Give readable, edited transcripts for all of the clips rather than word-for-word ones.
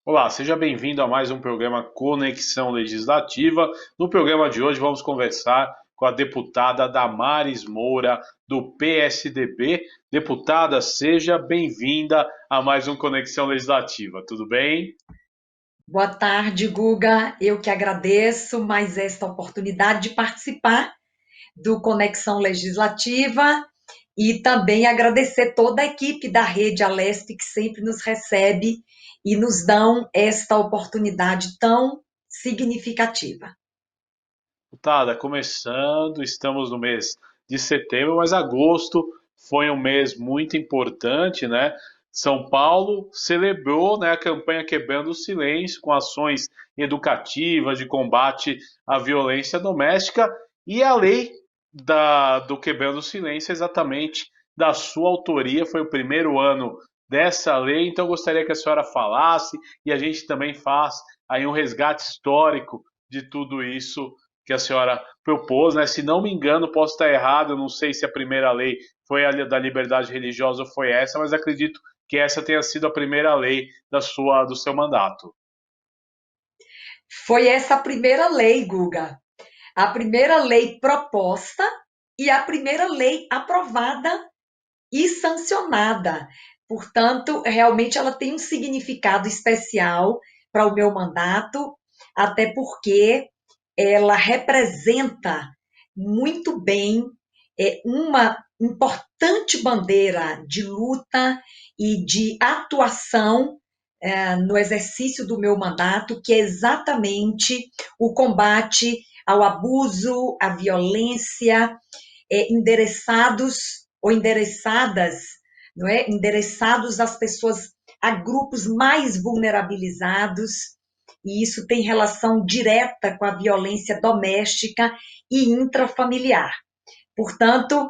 Olá, seja bem-vindo a mais um programa Conexão Legislativa. No programa de hoje vamos conversar com a deputada Damares Moura, do PSDB. Deputada, seja bem-vinda a mais um Conexão Legislativa. Tudo bem? Boa tarde, Guga. Eu que agradeço mais esta oportunidade de participar do Conexão Legislativa e também agradecer toda a equipe da Rede Alesp que sempre nos recebe e nos dão esta oportunidade tão significativa. Deputada, começando, estamos no mês de setembro, mas agosto foi um mês muito importante, né? São Paulo celebrou, né, a campanha Quebrando o Silêncio com ações educativas de combate à violência doméstica e a lei do Quebrando o Silêncio, exatamente da sua autoria, foi o primeiro ano dessa lei, então eu gostaria que a senhora falasse e a gente também faz aí um resgate histórico de tudo isso que a senhora propôs, né? Se não me engano, posso estar errado, eu não sei se a primeira lei foi a da liberdade religiosa ou foi essa, mas acredito que essa tenha sido a primeira lei do seu mandato. Foi essa a primeira lei, Guga. A primeira lei proposta e a primeira lei aprovada e sancionada. Portanto, realmente ela tem um significado especial para o meu mandato, até porque ela representa muito bem uma importante bandeira de luta e de atuação no exercício do meu mandato, que é exatamente o combate ao abuso, à violência, endereçados ou endereçadas, não é? Endereçados às pessoas, a grupos mais vulnerabilizados, e isso tem relação direta com a violência doméstica e intrafamiliar. Portanto,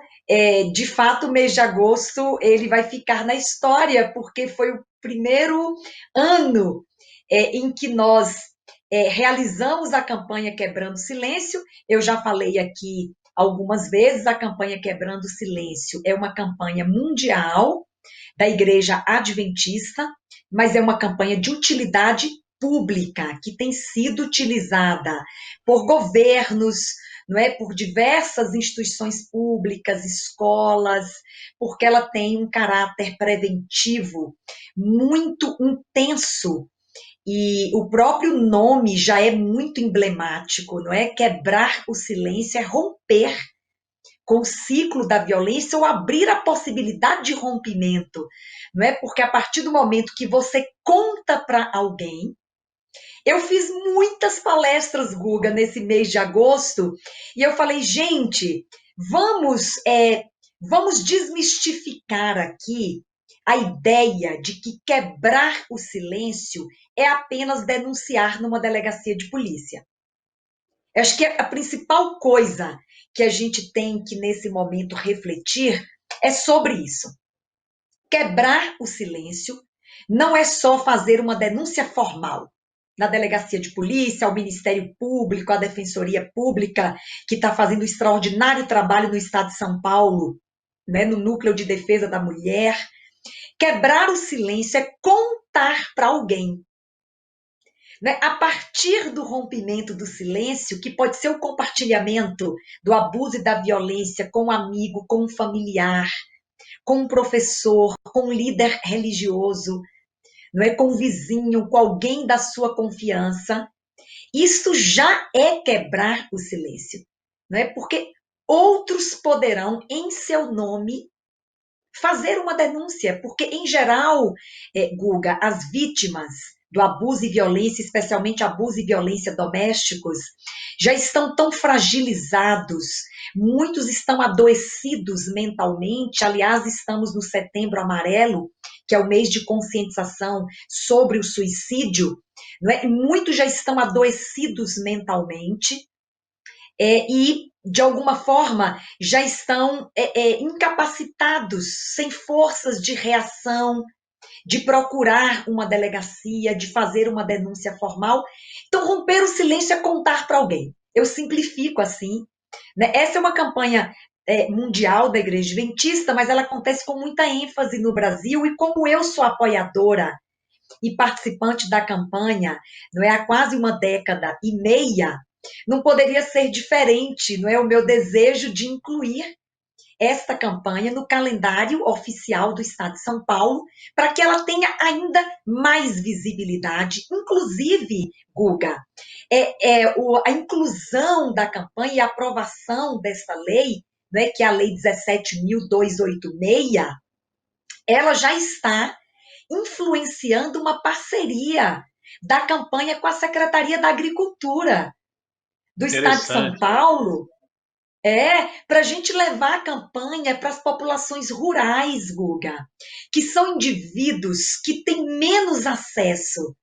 de fato, o mês de agosto ele vai ficar na história, porque foi o primeiro ano em que nós realizamos a campanha Quebrando Silêncio. Eu já falei aqui algumas vezes, a campanha Quebrando Silêncio é uma campanha mundial da Igreja Adventista, mas é uma campanha de utilidade pública que tem sido utilizada por governos, não é, por diversas instituições públicas, escolas, porque ela tem um caráter preventivo muito intenso e o próprio nome já é muito emblemático, não é? Quebrar o silêncio é romper com o ciclo da violência ou abrir a possibilidade de rompimento, não é? Porque a partir do momento que você conta para alguém, eu fiz muitas palestras, Guga, nesse mês de agosto, e eu falei, gente, vamos, vamos desmistificar aqui a ideia de que quebrar o silêncio é apenas denunciar numa delegacia de polícia. Eu acho que a principal coisa que a gente tem que, nesse momento, refletir é sobre isso. Quebrar o silêncio não é só fazer uma denúncia formal na delegacia de polícia, ao Ministério Público, à Defensoria Pública, que está fazendo um extraordinário trabalho no Estado de São Paulo, né, no Núcleo de Defesa da Mulher. Quebrar o silêncio é contar para alguém, né, a partir do rompimento do silêncio, que pode ser o compartilhamento do abuso e da violência com um amigo, com um familiar, com um professor, com um líder religioso, não é, com um vizinho, com alguém da sua confiança, isso já é quebrar o silêncio, não é? Porque outros poderão, em seu nome, fazer uma denúncia, porque, em geral, Guga, as vítimas do abuso e violência, especialmente abuso e violência domésticos, já estão tão fragilizados, muitos estão adoecidos mentalmente. Aliás, estamos no Setembro Amarelo, que é o mês de conscientização sobre o suicídio, não é? Muitos já estão adoecidos mentalmente, e, de alguma forma, já estão incapacitados, sem forças de reação, de procurar uma delegacia, de fazer uma denúncia formal. Então, romper o silêncio é contar para alguém. Eu simplifico assim, né? Essa é uma campanha mundial da Igreja Adventista, mas ela acontece com muita ênfase no Brasil, e como eu sou apoiadora e participante da campanha, não é, há quase uma década e meia, não poderia ser diferente, não é, o meu desejo de incluir esta campanha no calendário oficial do Estado de São Paulo, para que ela tenha ainda mais visibilidade, inclusive, Guga, a inclusão da campanha e a aprovação dessa lei, né, que é a Lei 17.286, ela já está influenciando uma parceria da campanha com a Secretaria da Agricultura do Estado de São Interessante. Paulo, para a gente levar a campanha para as populações rurais, Guga, que são indivíduos que têm menos acesso,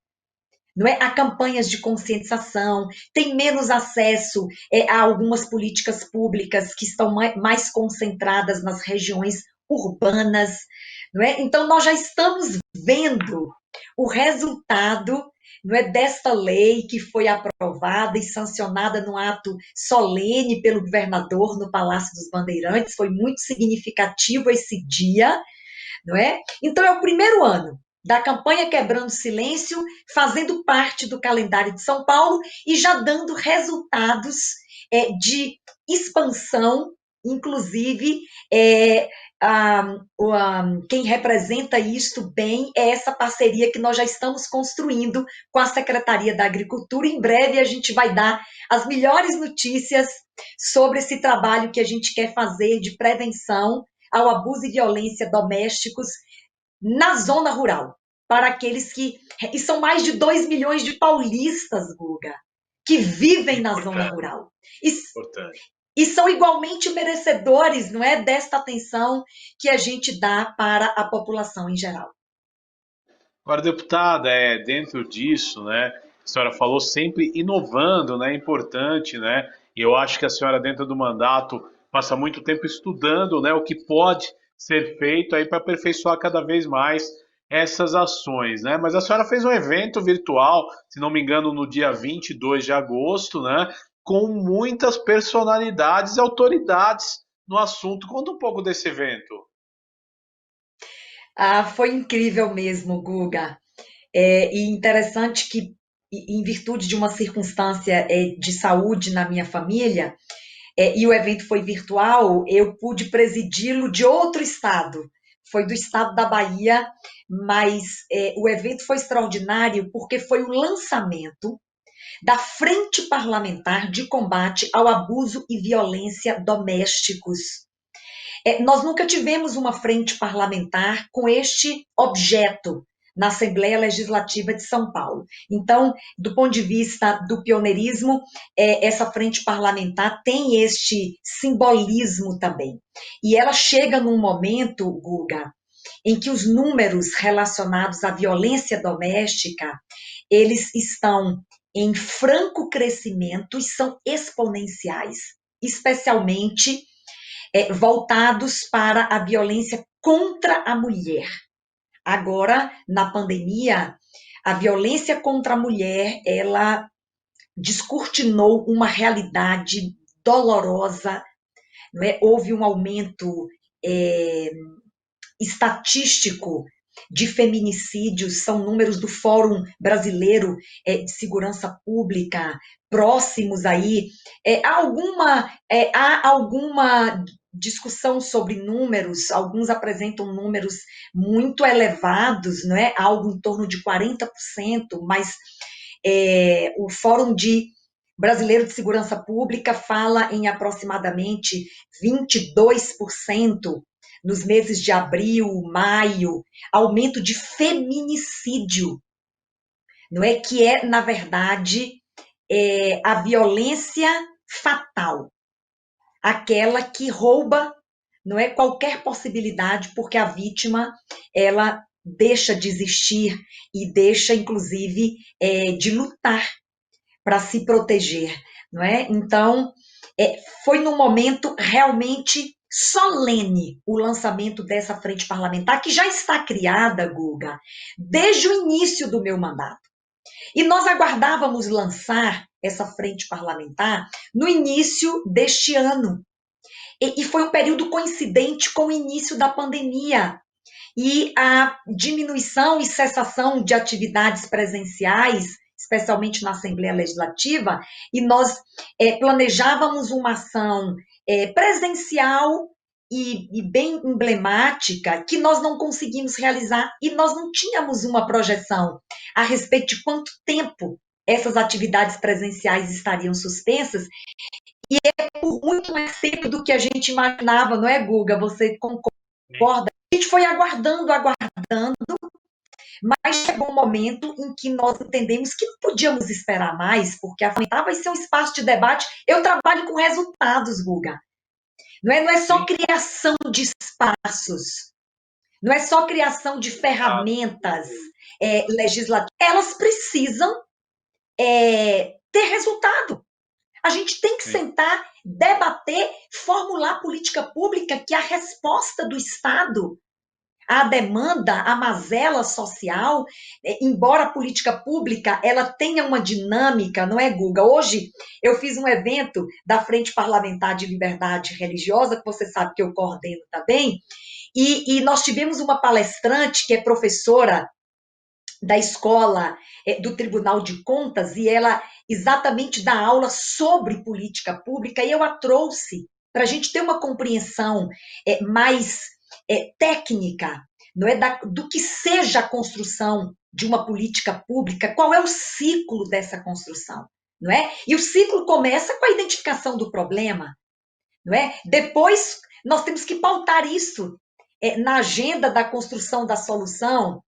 não é, a campanhas de conscientização, têm menos acesso a algumas políticas públicas que estão mais concentradas nas regiões urbanas, não é? Então, nós já estamos vendo o resultado, não é, desta lei que foi aprovada e sancionada num ato solene pelo governador no Palácio dos Bandeirantes. Foi muito significativo esse dia, não é? Então, é o primeiro ano da campanha Quebrando Silêncio, fazendo parte do calendário de São Paulo e já dando resultados de expansão, inclusive, quem representa isto bem é essa parceria que nós já estamos construindo com a Secretaria da Agricultura. Em breve a gente vai dar as melhores notícias sobre esse trabalho que a gente quer fazer de prevenção ao abuso e violência domésticos na zona rural, para aqueles que... E são mais de 2 milhões de paulistas, Guga, que vivem na zona Importante, rural. E, importante. e são igualmente merecedores, não é, desta atenção que a gente dá para a população em geral. Agora, deputada, dentro disso, né, a senhora falou sempre inovando, né, é importante, né, e eu acho que a senhora, dentro do mandato, passa muito tempo estudando, né, o que pode ser feito aí para aperfeiçoar cada vez mais essas ações, né, mas a senhora fez um evento virtual, se não me engano, no dia 22 de agosto, né, com muitas personalidades e autoridades no assunto. Conta um pouco desse evento. Foi incrível mesmo, Guga. E interessante que, em virtude de uma circunstância de saúde na minha família, e o evento foi virtual, eu pude presidi-lo de outro estado. Foi do estado da Bahia, mas o evento foi extraordinário porque foi o lançamento da Frente Parlamentar de Combate ao Abuso e Violência Domésticos. Nós nunca tivemos uma frente parlamentar com este objeto na Assembleia Legislativa de São Paulo. Então, do ponto de vista do pioneirismo, essa frente parlamentar tem este simbolismo também. E ela chega num momento, Guga, em que os números relacionados à violência doméstica, eles estão em franco crescimento e são exponenciais, especialmente voltados para a violência contra a mulher. Agora, na pandemia, a violência contra a mulher, ela descortinou uma realidade dolorosa, não é? Houve um aumento estatístico de feminicídios, são números do Fórum Brasileiro de Segurança Pública, próximos aí. Há alguma discussão sobre números, alguns apresentam números muito elevados, não é? Algo em torno de 40%, mas o Fórum Brasileiro de Segurança Pública fala em aproximadamente 22% nos meses de abril, maio, aumento de feminicídio, não é? Que é, na verdade, a violência fatal, aquela que rouba, não é, qualquer possibilidade, porque a vítima, ela deixa de existir e deixa, inclusive, de lutar para se proteger, não é? Então, foi num momento realmente solene o lançamento dessa frente parlamentar, que já está criada, Guga, desde o início do meu mandato. E nós aguardávamos lançar essa frente parlamentar no início deste ano. E foi um período coincidente com o início da pandemia. e a diminuição e cessação de atividades presenciais, especialmente na Assembleia Legislativa, e nós planejávamos uma ação presencial e bem emblemática que nós não conseguimos realizar e nós não tínhamos uma projeção a respeito de quanto tempo essas atividades presenciais estariam suspensas e é por muito mais tempo do que a gente imaginava, não é, Guga? Você concorda? A gente foi aguardando, mas chegou um momento em que nós entendemos que não podíamos esperar mais, porque afinal vai ser um espaço de debate. Eu trabalho com resultados, Guga. Não é só criação de espaços, não é só criação de ferramentas legislativas. Elas precisam ter resultado. A gente tem que sentar, debater, formular política pública que a resposta do Estado à demanda, à mazela social, embora a política pública ela tenha uma dinâmica, não é, Guga? Hoje eu fiz um evento da Frente Parlamentar de Liberdade Religiosa, que você sabe que eu coordeno também, e nós tivemos uma palestrante que é professora da escola do Tribunal de Contas, e ela exatamente dá aula sobre política pública, e eu a trouxe para a gente ter uma compreensão mais técnica, não é, do que seja a construção de uma política pública, qual é o ciclo dessa construção, não é? E o ciclo começa com a identificação do problema, não é? Depois nós temos que pautar isso na agenda da construção da solução,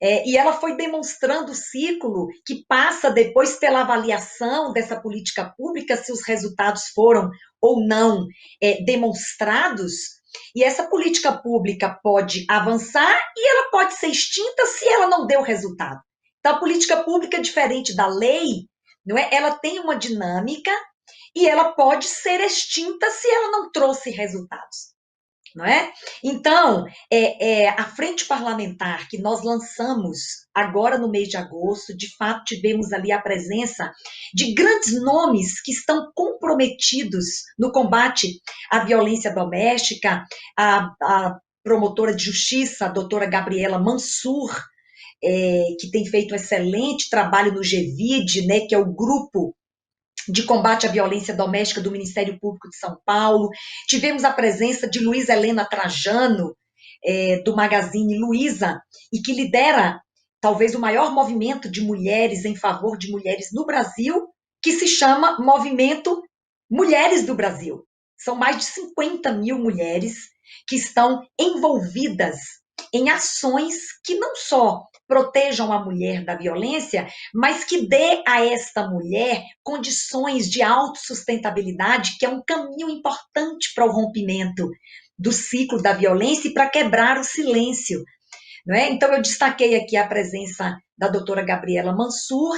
e ela foi demonstrando o ciclo que passa depois pela avaliação dessa política pública, se os resultados foram ou não demonstrados, e essa política pública pode avançar e ela pode ser extinta se ela não deu resultado. Então, a política pública, diferente da lei, não é? Ela tem uma dinâmica e ela pode ser extinta se ela não trouxe resultados. Não é? Então, a frente parlamentar que nós lançamos agora no mês de agosto, de fato tivemos ali a presença de grandes nomes que estão comprometidos no combate à violência doméstica, a promotora de justiça, a doutora Gabriela Mansur, que tem feito um excelente trabalho no GVID, né, que é o grupo de combate à violência doméstica do Ministério Público de São Paulo. Tivemos a presença de Luísa Helena Trajano, do Magazine Luiza, e que lidera talvez o maior movimento de mulheres em favor de mulheres no Brasil, que se chama Movimento Mulheres do Brasil. São mais de 50 mil mulheres que estão envolvidas em ações que não só protejam a mulher da violência, mas que dê a esta mulher condições de autossustentabilidade, que é um caminho importante para o rompimento do ciclo da violência e para quebrar o silêncio. Não é? Então, eu destaquei aqui a presença da doutora Gabriela Mansur,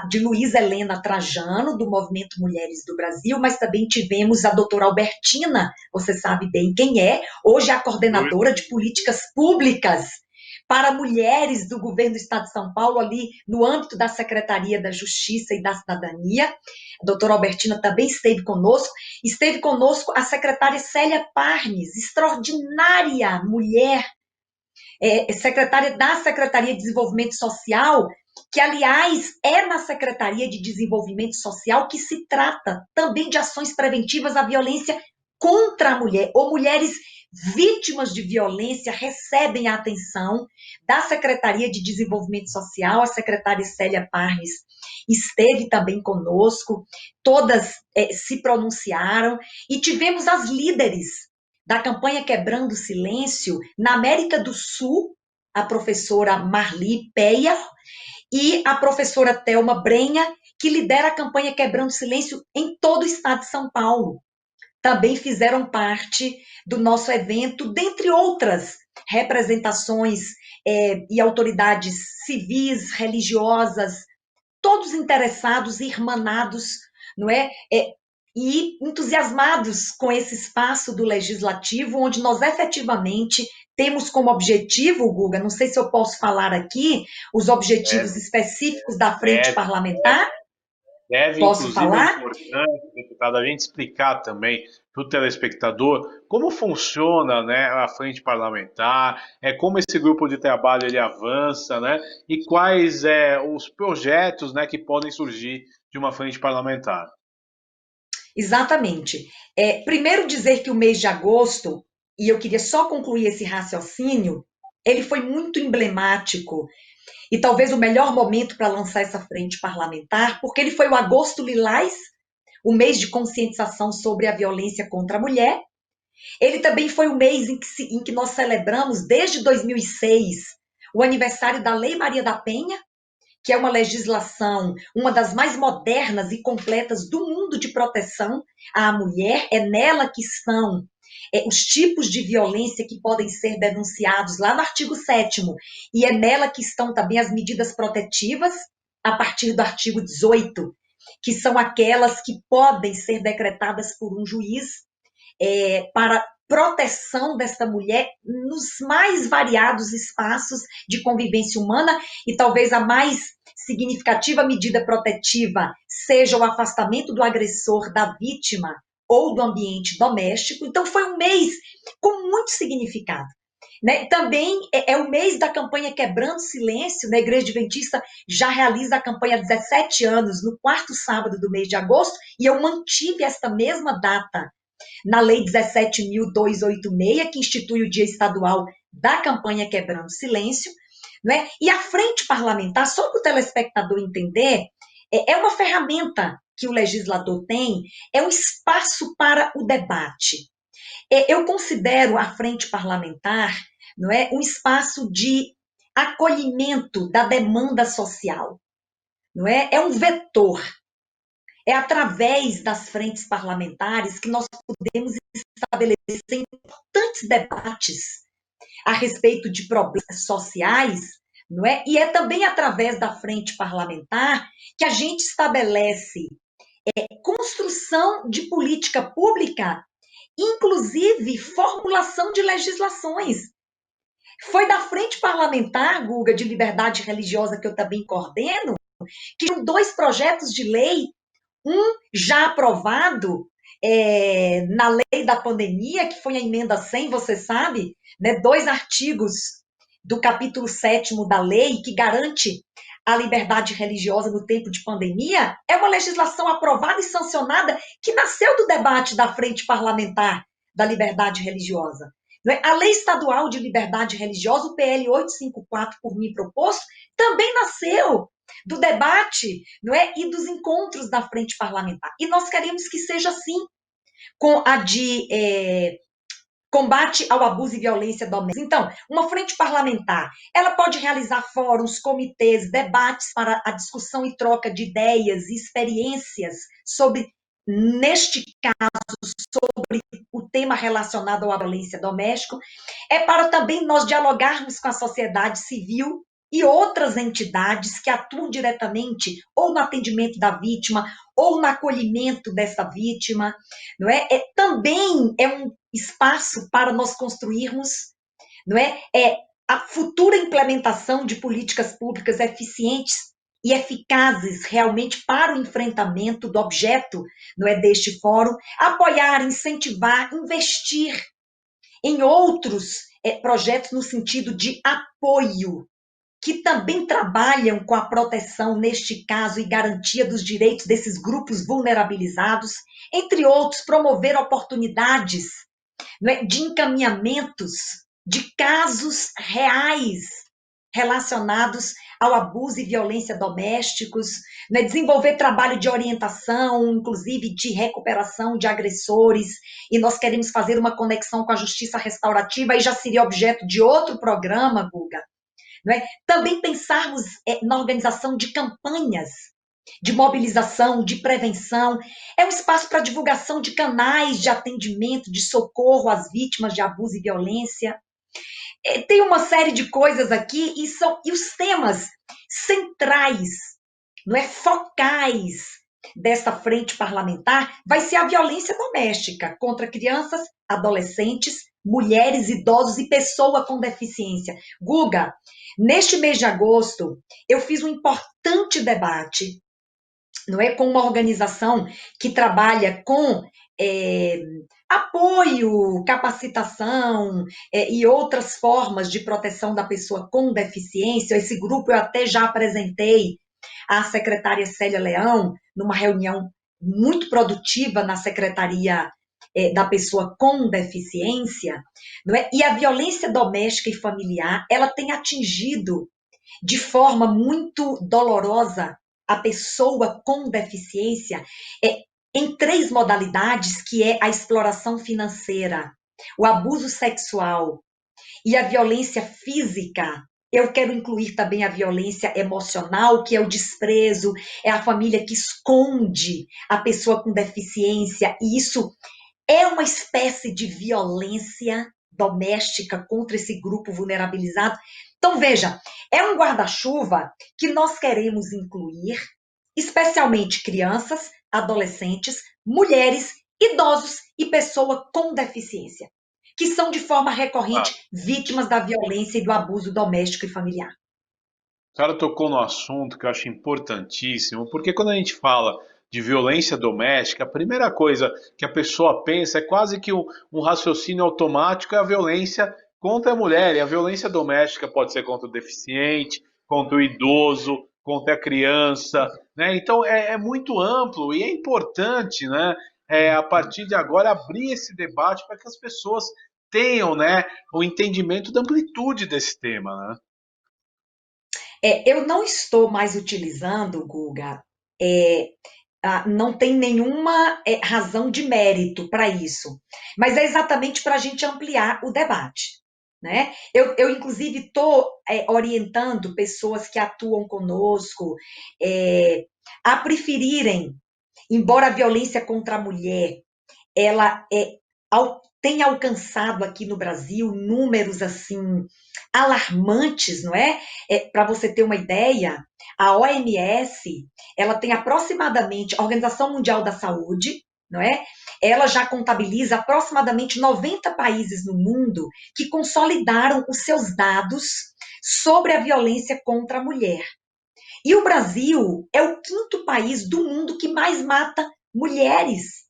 de Luísa Helena Trajano, do Movimento Mulheres do Brasil, mas também tivemos a doutora Albertina, você sabe bem quem é, hoje é a coordenadora de políticas públicas para mulheres do governo do Estado de São Paulo, ali no âmbito da Secretaria da Justiça e da Cidadania. A doutora Albertina também esteve conosco a secretária Célia Parnes, extraordinária mulher, secretária da Secretaria de Desenvolvimento Social, que, aliás, é na Secretaria de Desenvolvimento Social que se trata também de ações preventivas à violência contra a mulher, ou mulheres vítimas de violência recebem a atenção da Secretaria de Desenvolvimento Social. A secretária Célia Parnes esteve também conosco, todas se pronunciaram, e tivemos as líderes da campanha Quebrando o Silêncio na América do Sul, a professora Marli Peyer e a professora Thelma Brenha, que lidera a campanha Quebrando o Silêncio em todo o estado de São Paulo. Também fizeram parte do nosso evento, dentre outras representações e autoridades civis, religiosas, todos interessados e irmanados, não é? E entusiasmados com esse espaço do Legislativo, onde nós efetivamente temos como objetivo, Guga, não sei se eu posso falar aqui, os objetivos específicos da Frente Parlamentar. Deve, Posso inclusive, é falar? importante, deputada, a gente explicar também para o telespectador como funciona, né, a frente parlamentar, como esse grupo de trabalho ele avança, né, e quais os projetos, né, que podem surgir de uma frente parlamentar. Exatamente. Primeiro dizer que o mês de agosto, e eu queria só concluir esse raciocínio, ele foi muito emblemático e talvez o melhor momento para lançar essa frente parlamentar, porque ele foi o Agosto Lilás, o mês de conscientização sobre a violência contra a mulher. Ele também foi o mês em que nós celebramos, desde 2006, o aniversário da Lei Maria da Penha, que é uma legislação, uma das mais modernas e completas do mundo de proteção à mulher. É nela que estão os tipos de violência que podem ser denunciados lá no artigo 7º, e é nela que estão também as medidas protetivas, a partir do artigo 18, que são aquelas que podem ser decretadas por um juiz para proteção desta mulher nos mais variados espaços de convivência humana, e talvez a mais significativa medida protetiva seja o afastamento do agressor da vítima ou do ambiente doméstico. Então, foi um mês com muito significado. Né? Também é o mês da campanha Quebrando Silêncio, né? A Igreja Adventista já realiza a campanha há 17 anos, no quarto sábado do mês de agosto, e eu mantive esta mesma data na Lei 17.286, que institui o Dia Estadual da Campanha Quebrando Silêncio, né? E a frente parlamentar, só para o telespectador entender, é uma ferramenta que o legislador tem, é um espaço para o debate. Eu considero a frente parlamentar, não é, um espaço de acolhimento da demanda social, não é? É um vetor. É através das frentes parlamentares que nós podemos estabelecer importantes debates a respeito de problemas sociais, não é? E é também através da frente parlamentar que a gente estabelece construção de política pública, inclusive formulação de legislações. Foi da frente parlamentar, Guga, de liberdade religiosa, que eu também coordeno, que tinham 2 projetos de lei, um já aprovado na lei da pandemia, que foi a emenda 100, você sabe, né, 2 artigos do capítulo 7º da lei, que garante a liberdade religiosa no tempo de pandemia, é uma legislação aprovada e sancionada que nasceu do debate da frente parlamentar da liberdade religiosa. A Lei Estadual de Liberdade Religiosa, o PL 854, por mim proposto, também nasceu do debate, não é? E dos encontros da frente parlamentar. E nós queremos que seja assim, com a de combate ao abuso e violência doméstica. Então, uma frente parlamentar, ela pode realizar fóruns, comitês, debates para a discussão e troca de ideias e experiências sobre, neste caso, sobre o tema relacionado à violência doméstica. É para também nós dialogarmos com a sociedade civil e outras entidades que atuam diretamente ou no atendimento da vítima ou no acolhimento dessa vítima, não é? Também é um espaço para nós construirmos, não é? A futura implementação de políticas públicas eficientes e eficazes realmente para o enfrentamento do objeto, não é, deste fórum, apoiar, incentivar, investir em outros projetos no sentido de apoio, que também trabalham com a proteção, neste caso, e garantia dos direitos desses grupos vulnerabilizados, entre outros, promover oportunidades, não é, de encaminhamentos de casos reais relacionados ao abuso e violência domésticos, né, desenvolver trabalho de orientação, inclusive de recuperação de agressores, e nós queremos fazer uma conexão com a justiça restaurativa, e já seria objeto de outro programa, Guga, não é? Também pensarmos na organização de campanhas de mobilização, de prevenção, é um espaço para divulgação de canais de atendimento, de socorro às vítimas de abuso e violência. Tem uma série de coisas aqui e os temas centrais, não é, focais desta frente parlamentar vai ser a violência doméstica contra crianças, adolescentes, mulheres, idosos e pessoa com deficiência. Guga, neste mês de agosto, eu fiz um importante debate não é, com uma organização que trabalha com é, apoio, capacitação e outras formas de proteção da pessoa com deficiência. Esse grupo eu até já apresentei à secretária Célia Leão, numa reunião muito produtiva na Secretaria da Pessoa com Deficiência, não é? E a violência doméstica e familiar, ela tem atingido de forma muito dolorosa a pessoa com deficiência em três modalidades, que é a exploração financeira, o abuso sexual e a violência física. Eu quero incluir também a violência emocional, que é o desprezo, é a família que esconde a pessoa com deficiência, e isso é uma espécie de violência doméstica contra esse grupo vulnerabilizado. Então, veja, é um guarda-chuva que nós queremos incluir, especialmente crianças, adolescentes, mulheres, idosos e pessoa com deficiência, que são de forma Ah, recorrente vítimas da violência e do abuso doméstico e familiar. o cara tocou no assunto que eu acho importantíssimo, porque quando a gente fala de violência doméstica, a primeira coisa que a pessoa pensa é quase que um raciocínio automático é a violência contra a mulher. E a violência doméstica pode ser contra o deficiente, contra o idoso, contra a criança, né? Então é muito amplo e é importante, né? A partir de agora abrir esse debate para que as pessoas tenham, né, o entendimento da amplitude desse tema, né? Eu não estou mais utilizando, Guga, é, não tem nenhuma razão de mérito para isso, mas é exatamente para a gente ampliar o debate. Né? Inclusive, estou orientando pessoas que atuam conosco a preferirem, embora a violência contra a mulher ela tem alcançado aqui no Brasil números assim alarmantes, não é? Para você ter uma ideia, a OMS, ela tem aproximadamente, a Organização Mundial da Saúde, não é? Ela já contabiliza aproximadamente 90 países no mundo que consolidaram os seus dados sobre a violência contra a mulher. E o Brasil é o quinto país do mundo que mais mata mulheres.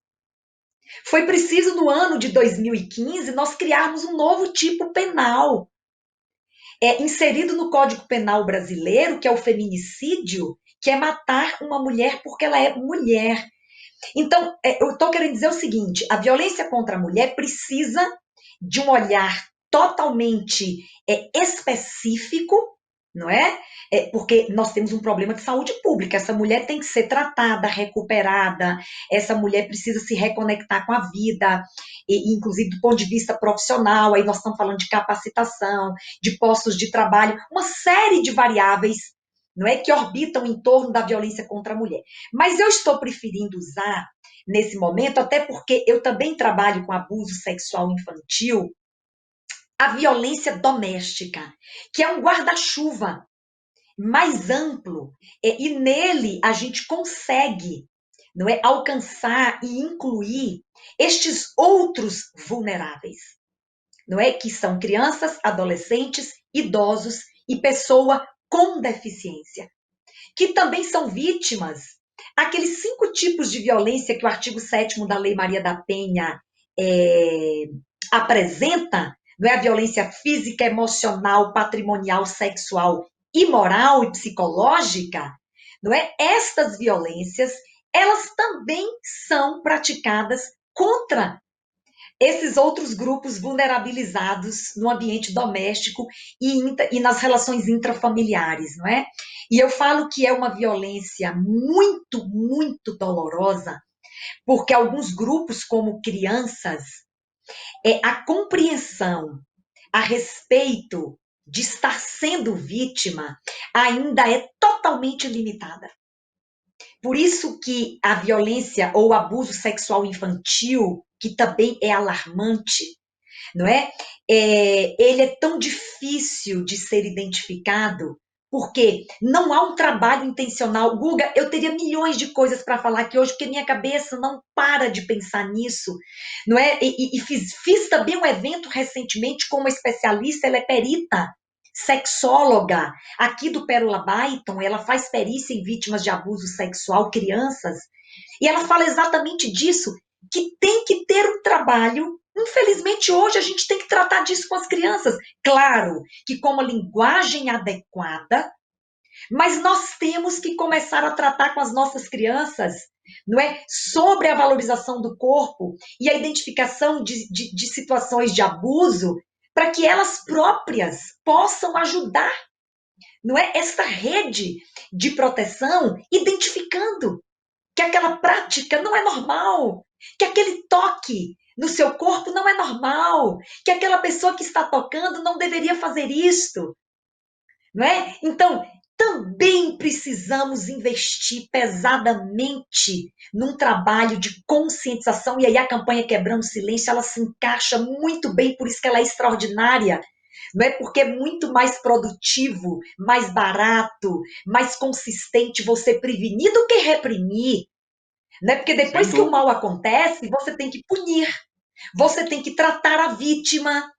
Foi preciso, no ano de 2015, nós criarmos um novo tipo penal, inserido no Código Penal brasileiro, que é o feminicídio, que é matar uma mulher porque ela é mulher. Então, eu estou querendo dizer o seguinte: a violência contra a mulher precisa de um olhar totalmente específico, não é? Porque nós temos um problema de saúde pública. Essa mulher tem que ser tratada, recuperada, essa mulher precisa se reconectar com a vida, inclusive do ponto de vista profissional. Aí nós estamos falando de capacitação, de postos de trabalho, uma série de variáveis, não é, que orbitam em torno da violência contra a mulher. Mas eu estou preferindo usar nesse momento, até porque eu também trabalho com abuso sexual infantil, a violência doméstica, que é um guarda-chuva mais amplo, e nele a gente consegue, não é, alcançar e incluir estes outros vulneráveis, não é, que são crianças, adolescentes, idosos e pessoa com deficiência, que também são vítimas. Aqueles 5 tipos de violência que o artigo 7º da Lei Maria da Penha apresenta, não é, a violência física, emocional, patrimonial, sexual, moral e psicológica, não é? Estas violências, elas também são praticadas contra esses outros grupos vulnerabilizados no ambiente doméstico e nas relações intrafamiliares, não é? E eu falo que é uma violência muito, muito dolorosa, porque alguns grupos, como crianças, a compreensão a respeito de estar sendo vítima ainda é totalmente limitada. Por isso que a violência ou o abuso sexual infantil, que também é alarmante, não é? Ele é tão difícil de ser identificado, porque não há um trabalho intencional. Guga, eu teria milhões de coisas para falar aqui hoje, porque minha cabeça não para de pensar nisso, não é? E fiz também um evento recentemente com uma especialista, ela é perita sexóloga aqui do Pérola Byton, ela faz perícia em vítimas de abuso sexual, crianças, e ela fala exatamente disso, que tem que ter um trabalho. Infelizmente, hoje a gente tem que tratar disso com as crianças. Claro que com uma linguagem adequada, mas nós temos que começar a tratar com as nossas crianças, não é? Sobre a valorização do corpo e a identificação de situações de abuso, para que elas próprias possam ajudar, não é? Esta rede de proteção, identificando que aquela prática não é normal, que aquele toque no seu corpo não é normal, que aquela pessoa que está tocando não deveria fazer isto, não é? Então, também precisamos investir pesadamente num trabalho de conscientização, e aí a campanha Quebrando Silêncio, ela se encaixa muito bem, por isso que ela é extraordinária, não é? Porque é muito mais produtivo, mais barato, mais consistente você prevenir do que reprimir, né? Porque Sem depois que o dúvida. mal acontece, você tem que punir, você tem que tratar a vítima,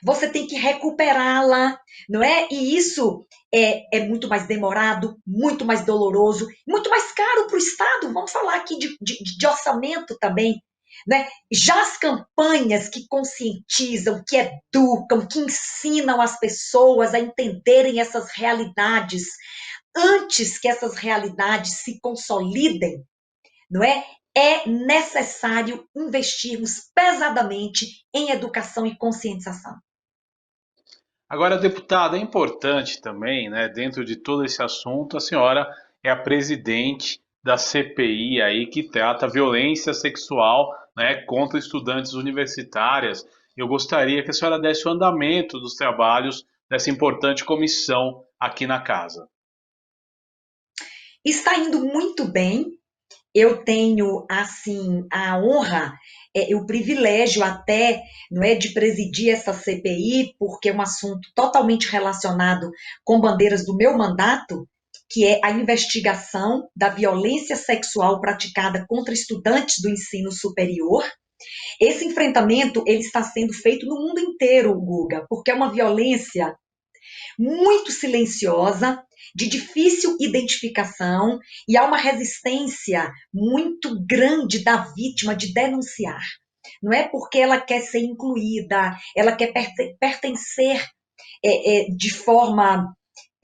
você tem que recuperá-la, não é? E isso é muito mais demorado, muito mais doloroso, muito mais caro para o Estado. Vamos falar aqui de orçamento também. Né? Já as campanhas que conscientizam, que educam, que ensinam as pessoas a entenderem essas realidades antes que essas realidades se consolidem, não é? É necessário investirmos pesadamente em educação e conscientização. Agora, deputada, é importante também, né, dentro de todo esse assunto, a senhora é a presidente da CPI aí que trata violência sexual, né, contra estudantes universitárias. Eu gostaria que a senhora desse o andamento dos trabalhos dessa importante comissão aqui na casa. Está indo muito bem. Eu tenho, assim, a honra, o privilégio até, não é, de presidir essa CPI, porque é um assunto totalmente relacionado com bandeiras do meu mandato, que é a investigação da violência sexual praticada contra estudantes do ensino superior. Esse enfrentamento, ele está sendo feito no mundo inteiro, Guga, porque é uma violência muito silenciosa, de difícil identificação, e há uma resistência muito grande da vítima de denunciar. Não é porque ela quer ser incluída, ela quer pertencer de forma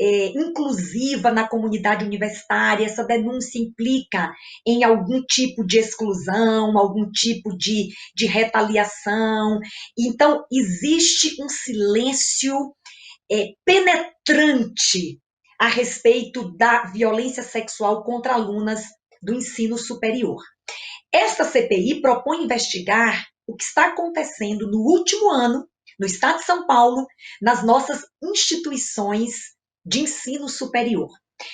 inclusiva na comunidade universitária, essa denúncia implica em algum tipo de exclusão, algum tipo de retaliação. Então, existe um silêncio penetrante a respeito da violência sexual contra alunas do ensino superior. Esta CPI propõe investigar o que está acontecendo no último ano, no estado de São Paulo, nas nossas instituições de ensino superior.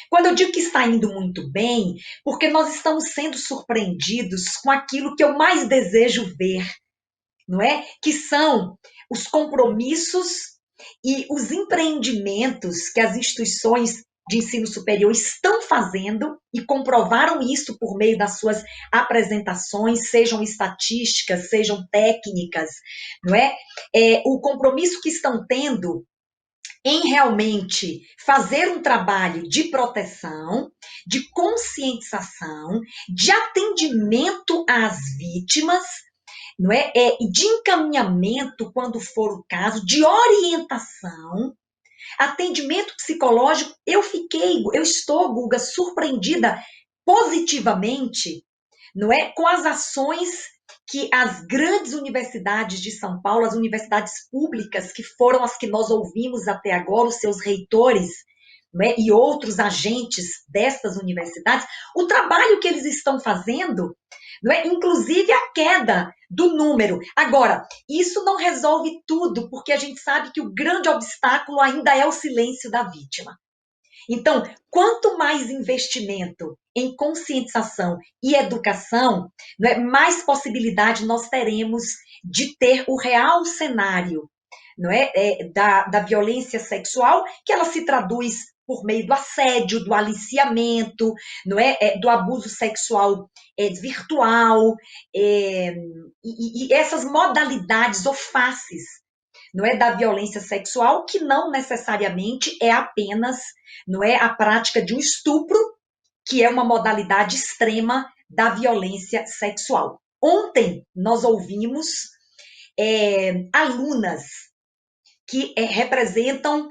Quando eu digo que está indo muito bem, porque nós estamos sendo surpreendidos com aquilo que eu mais desejo ver, não é? Que são os compromissos e os empreendimentos que as instituições de ensino superior estão fazendo e comprovaram isso por meio das suas apresentações, sejam estatísticas, sejam técnicas, não é? O compromisso que estão tendo em realmente fazer um trabalho de proteção, de conscientização, de atendimento às vítimas, não é? De encaminhamento, quando for o caso, de orientação, atendimento psicológico. Eu estou, Guga, surpreendida positivamente, não é? Com as ações que as grandes universidades de São Paulo, as universidades públicas, que foram as que nós ouvimos até agora, os seus reitores, não é? E outros agentes dessas universidades, o trabalho que eles estão fazendo, não é? Inclusive a queda do número. Agora, isso não resolve tudo, porque a gente sabe que o grande obstáculo ainda é o silêncio da vítima. Então, quanto mais investimento em conscientização e educação, não é, mais possibilidade nós teremos de ter o real cenário, não é, da violência sexual, que ela se traduz por meio do assédio, do aliciamento, não é, do abuso sexual virtual, e essas modalidades ou faces, não é, da violência sexual, que não necessariamente é apenas, não é, a prática de um estupro, que é uma modalidade extrema da violência sexual. Ontem nós ouvimos alunas que representam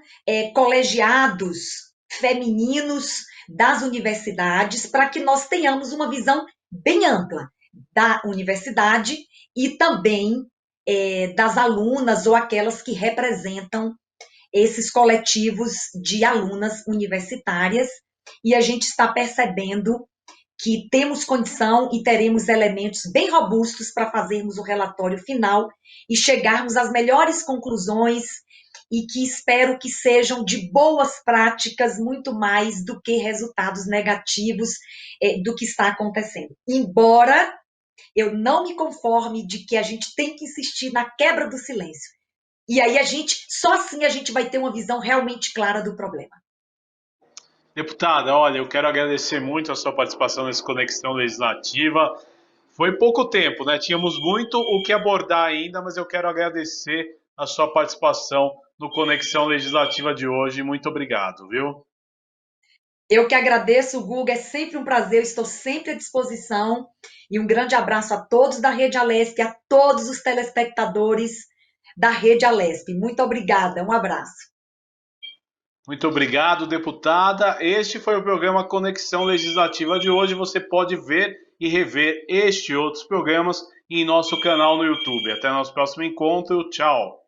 colegiados femininos das universidades, para que nós tenhamos uma visão bem ampla da universidade e também das alunas ou aquelas que representam esses coletivos de alunas universitárias, e a gente está percebendo que temos condição e teremos elementos bem robustos para fazermos o relatório final e chegarmos às melhores conclusões, e que espero que sejam de boas práticas, muito mais do que resultados negativos do que está acontecendo. Embora eu não me conforme de que a gente tem que insistir na quebra do silêncio. E aí só assim a gente vai ter uma visão realmente clara do problema. Deputada, olha, eu quero agradecer muito a sua participação nessa Conexão Legislativa. Foi pouco tempo, né? Tínhamos muito o que abordar ainda, mas eu quero agradecer a sua participação no Conexão Legislativa de hoje. Muito obrigado, viu? Eu que agradeço, Guga, é sempre um prazer, estou sempre à disposição. E um grande abraço a todos da Rede Alesp, a todos os telespectadores da Rede Alesp. Muito obrigada, um abraço. Muito obrigado, deputada. Este foi o programa Conexão Legislativa de hoje. Você pode ver e rever este e outros programas em nosso canal no YouTube. Até nosso próximo encontro. Tchau.